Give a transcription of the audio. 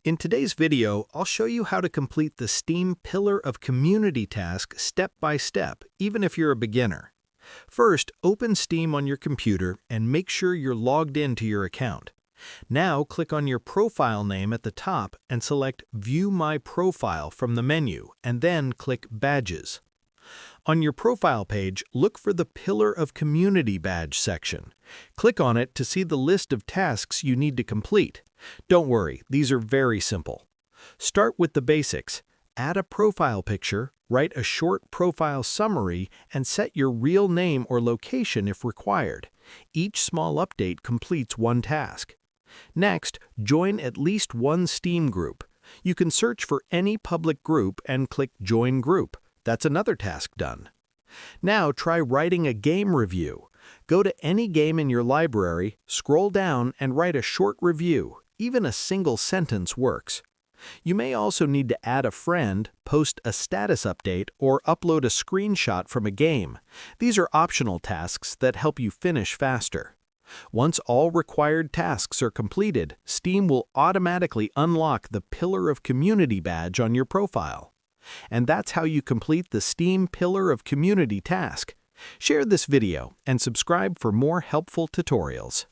In today's video, I'll show you how to complete the Steam Pillar of Community task step by step, even if you're a beginner. First, open Steam on your computer and make sure you're logged into your account. Now, click on your profile name at the top and select View My Profile from the menu, and then click Badges. On your profile page, look for the Pillar of Community badge section. Click on it to see the list of tasks you need to complete. Don't worry, these are very simple. Start with the basics. Add a profile picture, write a short profile summary, and set your real name or location if required. Each small update completes one task. Next, join at least one Steam group. You can search for any public group and click Join Group. That's another task done. Now try writing a game review. Go to any game in your library, scroll down, and write a short review. Even a single sentence works. You may also need to add a friend, post a status update, or upload a screenshot from a game. These are optional tasks that help you finish faster. Once all required tasks are completed, Steam will automatically unlock the Pillar of Community badge on your profile. And that's how you complete the Steam Pillar of Community task. Share this video and subscribe for more helpful tutorials.